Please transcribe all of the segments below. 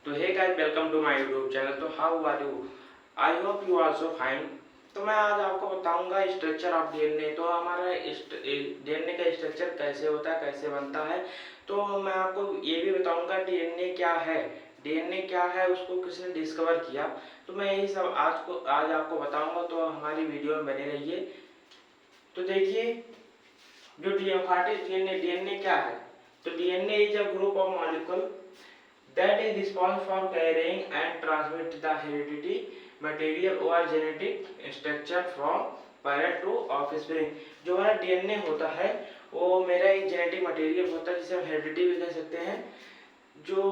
तो hey guys, welcome to my YouTube channel. तो how are you? I hope you also fine. तो मैं आज आपको बताऊंगा स्ट्रक्चर ऑफ डीएनए। तो हमारा डीएनए का स्ट्रक्चर कैसे होता है, कैसे बनता है। तो मैं आपको ये भी बताऊंगा डीएनए क्या है, डीएनए क्या है, उसको किसने डिस्कवर किया। तो मैं यही सब आज आपको बताऊंगा। तो हमारी वीडियो में बने रहिए। तो देखिए, जो डीएनए क्या है। तो DNA is a group of molecule that is responsible for carrying and transmit the hereditary material or genetic structure from parent to offspring। जो हमारा डीएनए होता है वो मेरा एक जेनेटिक मटेरियल होता है जिसे हम हेरिडिटी भी कह सकते हैं, जो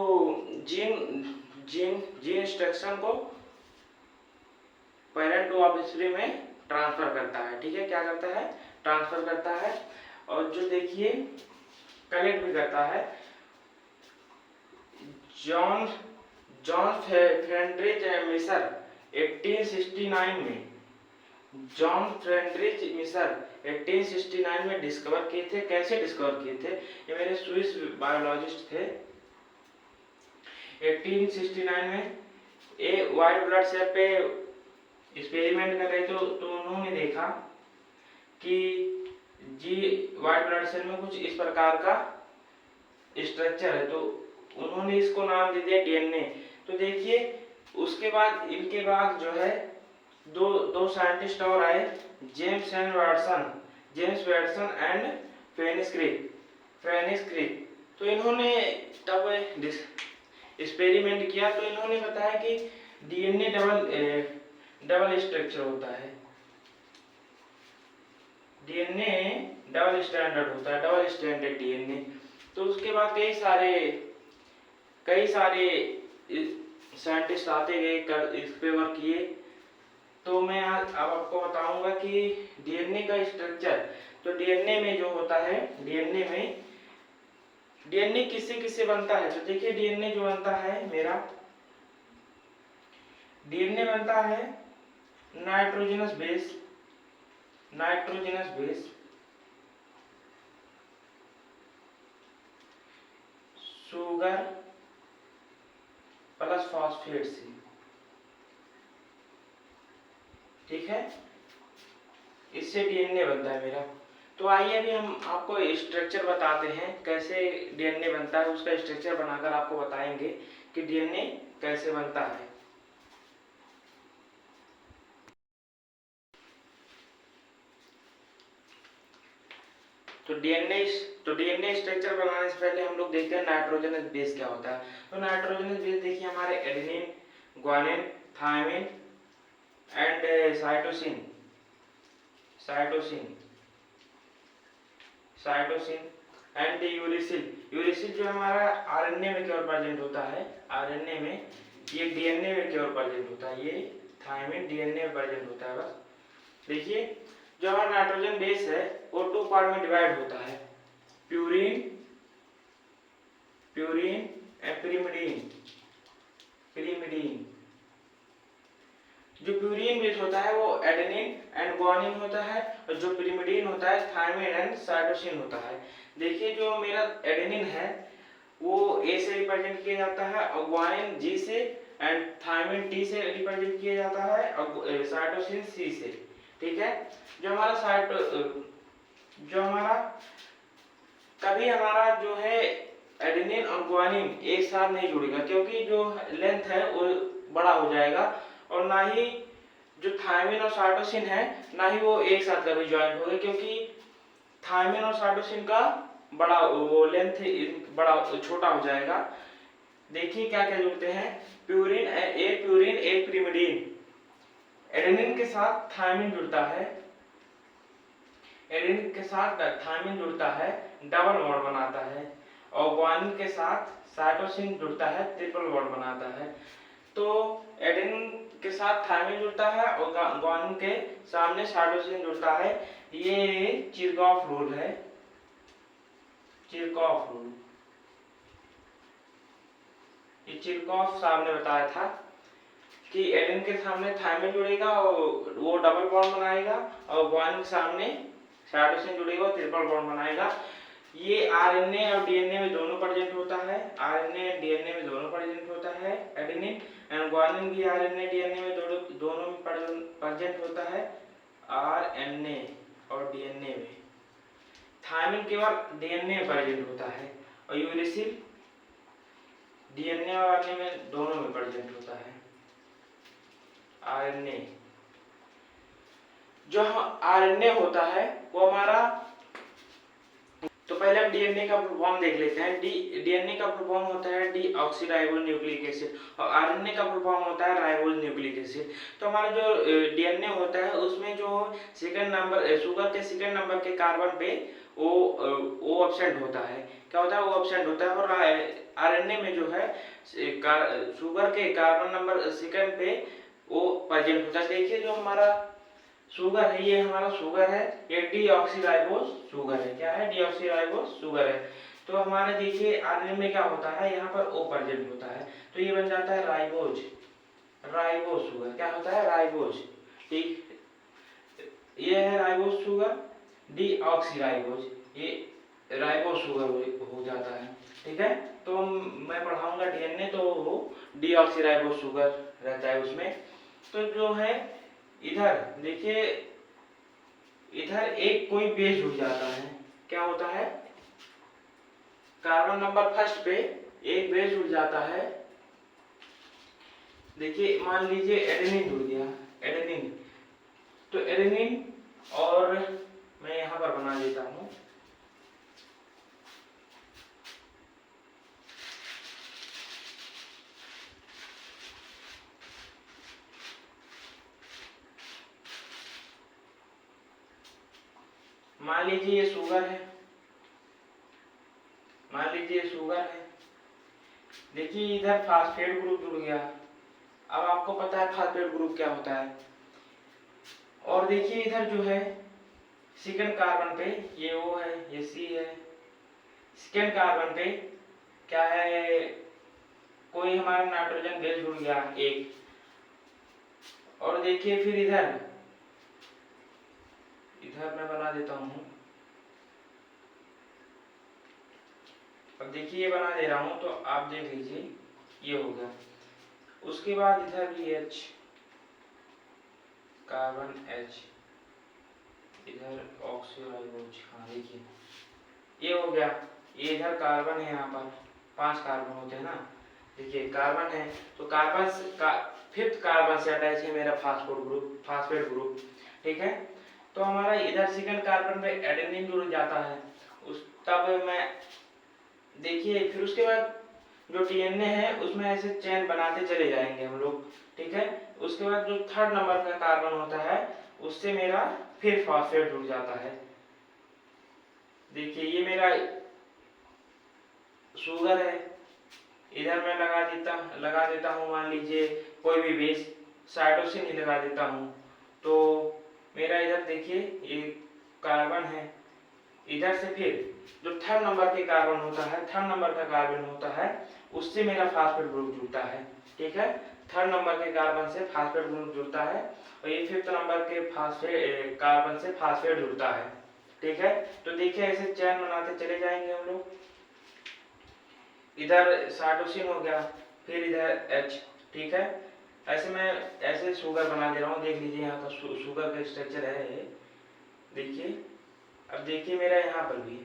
जीन इंस्ट्रक्शन को पेरेंट टू ऑफस्प्रिंग में ट्रांसफर करता है। ठीक है, क्या करता है? ट्रांसफर करता है। और जो देखिए कनेक्ट भी करता है। जॉन फ्रेडरिच मिसर 1869 में, जॉन फ्रेडरिच मिसर 1869 में डिस्कवर किए थे। कैसे डिस्कवर किए थे? ये मेरे स्विस बायोलॉजिस्ट थे। 1869 में ये व्हाइट ब्लड सेल पे एक्सपेरिमेंट कर रहे थे। तो उन्होंने देखा कि जी व्हाइट ब्लड सेल में कुछ इस प्रकार का स्ट्रक्चर है। तो उन्होंने इसको नाम दे दिया डीएनए। तो देखिए उसके बाद इनके बाद जो है दो साइंटिस्ट और आए, जेम्स वाटसन एंड फेनिस क्रिक। तो इन्होंने तब एक्सपेरिमेंट किया। तो इन्होंने बताया कि डीएनए डबल स्ट्रक्चर होता है, डीएनए डबल स्टैंडर्ड होता है, डबल स्टैंडर्ड डीएनए। तो उसके बाद कई सारे साइंटिस्ट आते गए, इस पे वर्क किए। तो मैं आज अब आपको बताऊंगा कि डीएनए का स्ट्रक्चर। तो डीएनए में जो होता है, डीएनए किससे किससे बनता है। तो देखिए डीएनए जो बनता है मेरा, डीएनए बनता है nitrogenous base, sugar plus phosphate से। ठीक है, इससे डीएनए बनता है मेरा। तो आइए अभी हम आपको स्ट्रक्चर बताते हैं, कैसे डीएनए बनता है। उसका स्ट्रक्चर बनाकर आपको बताएंगे कि डीएनए कैसे बनता है। तो डीएनए स्ट्रक्चर बनाने से पहले हम लोग देखते हैं नाइट्रोजनस बेस क्या होता है। तो नाइट्रोजनस बेस देखिए हमारे adenine, guanine, thymine and cytosine and uracil जो हमारा आरएनए में केवल प्रेजेंट होता है, आरएनए में। ये डीएनए में केवल प्रेजेंट होता है, ये थायमिन डीएनए में प्रेजेंट होता है बस। देखिए जो हमारा नाइट्रोजन बेस है वो 2 पार्ट में डिवाइड होता है, प्यूरिन एंड पिरिमिडीन। जो प्यूरिन बेस होता है वो एडेनिन एंड ग्वानिन होता है, और जो पिरिमिडीन होता है थायमिन एंड साइटोसिन होता है। देखिए जो मेरा एडेनिन है वो ए से रिप्रेजेंट किया जाता है, और ग्वानिन जी से एंड थायमिन टी से रिप्रेजेंट किया जाता है, और साइटोसिन सी से। ठीक है, जो हमारा कभी हमारा जो है एडेनिन और ग्वानिन एक साथ नहीं जुड़ेगा, क्योंकि जो लेंथ है वो बड़ा हो जाएगा, और ना ही जो थायमिन और साइटोसिन है ना ही वो एक साथ कभी ज्वाइन होंगे, क्योंकि थायमिन और साइटोसिन का बड़ा वो लेंथ बड़ा छोटा हो जाएगा। देखिए क्या क्या जुड़ते हैं, प्यूरिन एक पिरिमिडीन। एडेनिन के साथ थायमिन जुड़ता है, एडेनिन के साथ थायमिन जुड़ता है, डबल बॉन्ड बनाता है, और ग्वानिन के साथ साइटोसिन जुड़ता है, ट्रिपल बॉन्ड बनाता है। तो एडेनिन के साथ थायमिन जुड़ता है और ग्वानिन के सामने साइटोसिन जुड़ता है। ये चिरकॉफ रूल है, चिरकॉफ रूल। ये चिरकॉफ साहब ने बताया था कि एडेनिन के सामने थायमिन जुड़ेगा और वो डबल बॉन्ड बनाएगा, और ग्वानिन के सामने साइटोसिन जुड़ेगा और ट्रिपल बॉन्ड बनाएगा। ये आरएनए और डीएनए में दोनों प्रेजेंट होता है, आरएनए डीएनए में दोनों प्रेजेंट होता है एडेनिन, एंड ग्वानिन भी आरएनए डीएनए में दोनों में प्रेजेंट होता है आरएनए और डीएनए में। थायमिन केवल डीएनए में प्रेजेंट होता है और यूरेसिल डीएनए और आरएनए में दोनों में प्रेजेंट होता है। आरएनए जो आरएनए होता है वो हमारा, तो पहले हम डीएनए का फुल फॉर्म देख लेते हैं। डीएनए का फुल फॉर्म होता है डीऑक्सीराइबोज न्यूक्लिक एसिड और आरएनए का फुल फॉर्म होता है राइबोज न्यूक्लिक एसिड। तो हमारा जो डीएनए होता है उसमें जो सेकंड नंबर शुगर के सेकंड नंबर के कार्बन पे वो एब्सेंट होता है। क्या होता है? वो एब्सेंट होता है। और आरएनए में जो है शुगर के कार्बन नंबर सेकंड पे वो प्रेजेंट होता है। देखिए जो हमारा शुगर है, ये हमारा शुगर है, ये डीऑक्सीराइबोज शुगर है। क्या है? डीऑक्सीराइबोज शुगर है। तो हमारे देखिए आरएनए में क्या होता है, यहाँ पर ओ प्रेजेंट होता है, तो ये बन जाता है राइबोज, राइबोज शुगर। क्या होता है? राइबोज। ठीक, ये है राइबोज शुगर, डीऑक्सीराइबोज, ये राइबोज शुगर हो जाता है। ठीक है, तो मैं पढ़ाऊंगा डीएनए तो वो डीऑक्सीराइबोज शुगर रहता है उसमें। तो जो है इधर देखिए, इधर एक कोई बेस जुड़ जाता है। क्या होता है? कार्बन नंबर फर्स्ट पे एक बेस जुड़ जाता है। देखिए मान लीजिए एडेनिन जुड़ गया, एडेनिन, तो एडेनिन, और मैं यहां पर बना देता हूं, मान लीजिए ये शुगर है, मान लीजिए ये शुगर है। देखिए इधर फास्फेट ग्रुप जुड़ गया। अब आपको पता है फास्फेट ग्रुप क्या होता है। और देखिए इधर जो है सेकंड कार्बन पे ये O है, ये C है। सेकंड कार्बन पे क्या है, कोई हमारा नाइट्रोजन बेस जुड़ गया एक। और देखिए फिर इधर मैं बना देता हूं। अब देखिए ये बना दे रहा हूं तो आप देख लीजिए ये हो गया। उसके बाद इधर भी H, कार्बन H, इधर ऑक्सीराइबोज, हाँ देखिए ये हो गया। ये इधर कार्बन है, यहाँ पर 5 कार्बन होते हैं ना। देखिए कार्बन है तो कार्बन का फिफ्थ कार्बन से अटैच है मेरा फास्फेट ग्रुप। ठीक है, तो हमारा इधर सेकंड कार्बन पे एडेनिन जुड़ जाता है। उस तब मैं देखिए फिर उसके बाद जो डीएनए है उसमें ऐसे चेन बनाते चले जाएंगे हम लोग। ठीक है, उसके बाद जो थर्ड नंबर का कार्बन होता है उससे मेरा फिर फास्फेट जुड़ जाता है। देखिए ये मेरा शुगर है, इधर मैं लगा देता हूँ मान लीजिए कोई भी बेस, साइटोसिन ही लगा देता हूँ। तो मेरा इधर देखिए ये कार्बन है, इधर से फिर जो थर्ड नंबर के कार्बन होता है, थर्ड नंबर का कार्बन होता है उससे मेरा फास्फेट ग्रुप जुड़ता है। ठीक है, थर्ड नंबर के कार्बन से फास्फेट ग्रुप जुड़ता है और ये फिफ्थ नंबर के कार्बन से फास्फेट जुड़ता है। ठीक है, तो देखिए ऐसे चेन बनाते चले जाएंगे हम लोग। इधर साइटोसिन हो गया, फिर इधर H। ठीक है, ऐसे मैं ऐसे शुगर बना दे रहा हूँ। देख लीजिए यहाँ का शुगर का स्ट्रक्चर है ये। देखिए अब देखिए मेरा यहाँ पर भी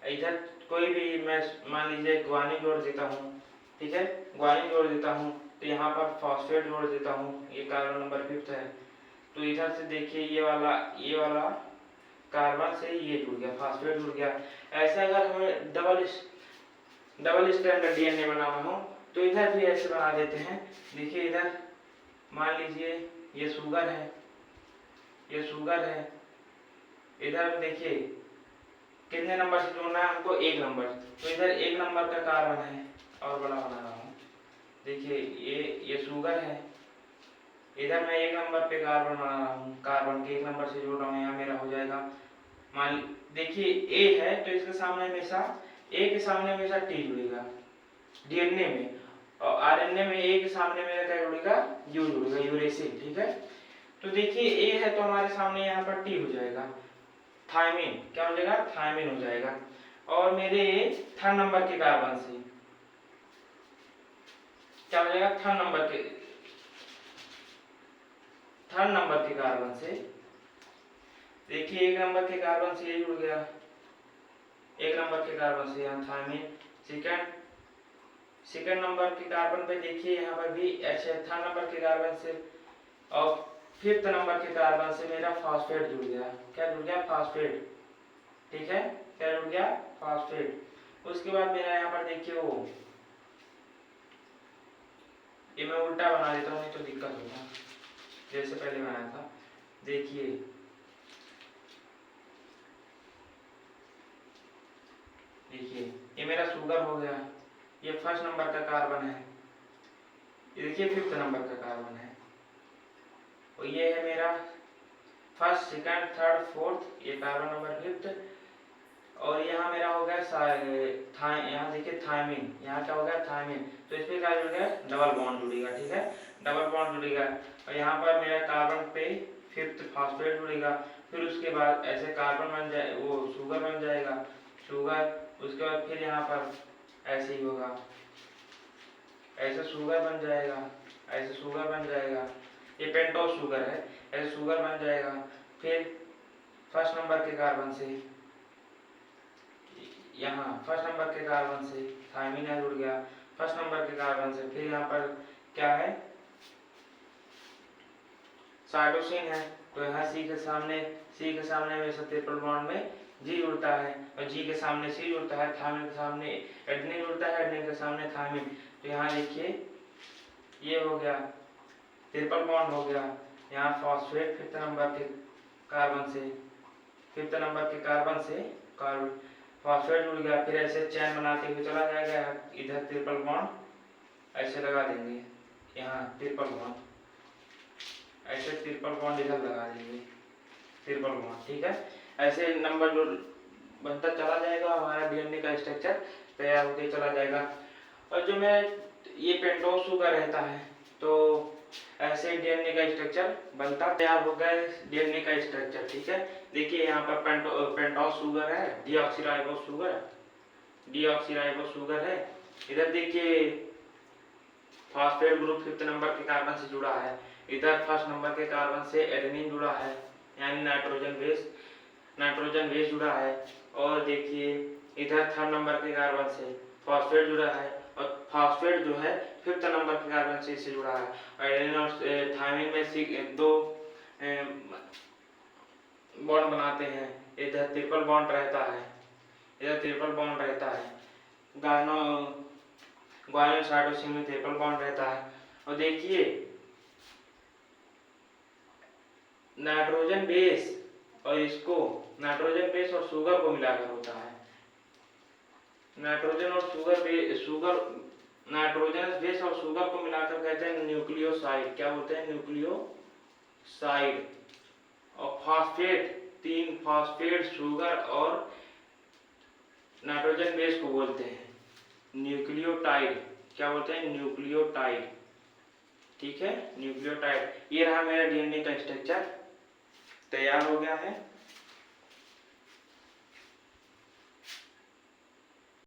इधर कोई भी मैं मान लीजिए ग्वानिन जोड़ देता हूँ। ठीक है, ग्वानिन जोड़ देता हूँ तो यहाँ पर फॉस्फेट जोड़ देता हूँ, ये कार्बन नंबर फिफ्थ है। तो इधर से देखिए ये वाला कार्बन से ये जुड़ गया, फॉस्फेट जुड़ गया। ऐसे अगर हमें डबल स्ट्रैंड डीएनए बनाना हो तो इधर भी ऐसे बना देते हैं। देखिए इधर मान लीजिए ये शुगर है, ये शुगर है। इधर देखिए कितने नंबर से जोड़ना है हमको? 1 नंबर। तो इधर 1 नंबर का कार्बन है और बड़ा बना रहा हूँ। देखिए ये शुगर है, इधर मैं 1 नंबर पे कार्बन बना रहा हूँ, कार्बन के 1 नंबर से जोड़ रहा हूँ। यहाँ मेरा हो जाएगा मान देखिए A है तो इसके सामने हमेशा A के सामने हमेशा T जुड़ेगा डीएनए में, और आरएनए में A के सामने मेरा क्या जुड़ेगा? U जुड़ेगा, यूरेसिल। ठीक है, तो देखिए A है तो हमारे सामने यहाँ पर T हो जाएगा, थायमिन। क्या हो जाएगा? थायमिन हो जाएगा। और मेरे थर्ड नंबर के कार्बन से क्या हो जाएगा, थर्ड नंबर के कार्बन से देखिए, एक नंबर के कार्बन से ये जुड़ गया, एक नंबर के कार्बन से यहाँ थायमिन। सेकंड नंबर के कार्बन पे देखिए यहाँ पर भी H है, थर्ड नंबर के कार्बन से। और फिफ्थ नंबर के कार्बन से मेरा फास्फेट जुड़ गया। क्या जुड़ गया, फास्फेट। ठीक है, क्या जुड़ गया, फास्फेट। उसके बाद मेरा यहाँ पर देखिए वो, ये मैं उल्टा बना देता हूँ नहीं तो दिक्कत होगा, जैसे पहले बनाया था। देखिए ये मेरा शुगर हो गया, ये फर्स्ट नंबर का कार्बन है, ये देखिए फिफ्थ नंबर का कार्बन है। और ये है मेरा फर्स्ट, सेकंड, थर्ड, फोर्थ, ये कार्बन नंबर फिफ्थ। और यहाँ मेरा हो गया यहाँ देखिए थायमिन, यहाँ क्या हो गया, थायमिन। तो इसमें क्या जुड़ गया, डबल बॉन्ड जुड़ेगा। ठीक है, डबल बॉन्ड जुड़ेगा। और यहाँ पर मेरा कार्बन पे फिफ्थ फास्फेट जुड़ेगा। फिर उसके बाद ऐसे कार्बन बन जाए, वो शुगर बन जाएगा, शुगर। उसके बाद फिर यहाँ पर ऐसे ही होगा, ऐसे शुगर बन जाएगा, ऐसे शुगर बन जाएगा, ये पेंटोस शुगर है, ऐसे शुगर बन जाएगा। फिर फर्स्ट नंबर के कार्बन से यहाँ फर्स्ट नंबर के कार्बन से थायमिन जुड़ गया, फर्स्ट नंबर के कार्बन से। फिर यहाँ पर क्या है, साइटोसिन है। तो यहाँ सी के सामने में ट्रिपल बॉन्ड में जी जुड़ता है, और जी के सामने सी जुड़ता है, थायमिन के सामने एडेनिन जुड़ता है, एडेनिन के सामने थायमिन। तो यहाँ देखिए ये हो गया, ट्रिपल बॉन्ड हो गया। यहाँ फॉस्फेट फिफ्थ नंबर के कार्बन से, फॉस्फेट जुड़ गया। फिर ऐसे चैन बनाते हुए चला जाएगा, इधर ट्रिपल बॉन्ड ऐसे लगा देंगे, यहाँ ट्रिपल बॉन्ड, ऐसे ट्रिपल बॉन्ड इधर लगा देंगे, ट्रिपल बॉन्ड। ठीक है, ऐसे नंबर जो बनता चला जाएगा, हमारा डीएनए का स्ट्रक्चर तैयार होते चला जाएगा। और जो मैं ये पेंटोस शुगर रहता है, तो ऐसे डीएनए का स्ट्रक्चर बनता तैयार हो गया, डीएनए का स्ट्रक्चर। ठीक है, देखिए यहाँ पर पेंटोस शुगर है, डीऑक्सीराइबोस शुगर है। इधर देखिए फास्फेट ग्रुप फिफ्थ नंबर के कार्बन से जुड़ा है, इधर फर्स्ट नंबर के कार्बन से एडेनिन जुड़ा है, यानी नाइट्रोजन बेस जुड़ा है। और देखिए इधर थर्ड नंबर के कार्बन से फॉस्फेट जुड़ा है, और फॉस्फेट जो है फिफ्थ नंबर के कार्बन से इससे जुड़ा है। और एडेनिन और थायमिन में दो बॉन्ड बनाते हैं, इधर ट्रिपल बॉन्ड रहता है, गायनो-साइटोसिन में ट्रिपल बॉन्ड रहता है। और देखिए नाइट्रोजन बेस और शुगर को मिलाकर होता है, नाइट्रोजन बेस और शुगर को मिलाकर कहते हैं न्यूक्लियोसाइड। क्या बोलते हैं, न्यूक्लियोसाइड। और तीन फास्फेट, शुगर और नाइट्रोजन बेस को बोलते हैं न्यूक्लियोटाइड। क्या बोलते हैं, न्यूक्लियोटाइड। ठीक है, न्यूक्लियोटाइड। ये रहा मेरा डीएनए का स्ट्रक्चर, तैयार हो गया है।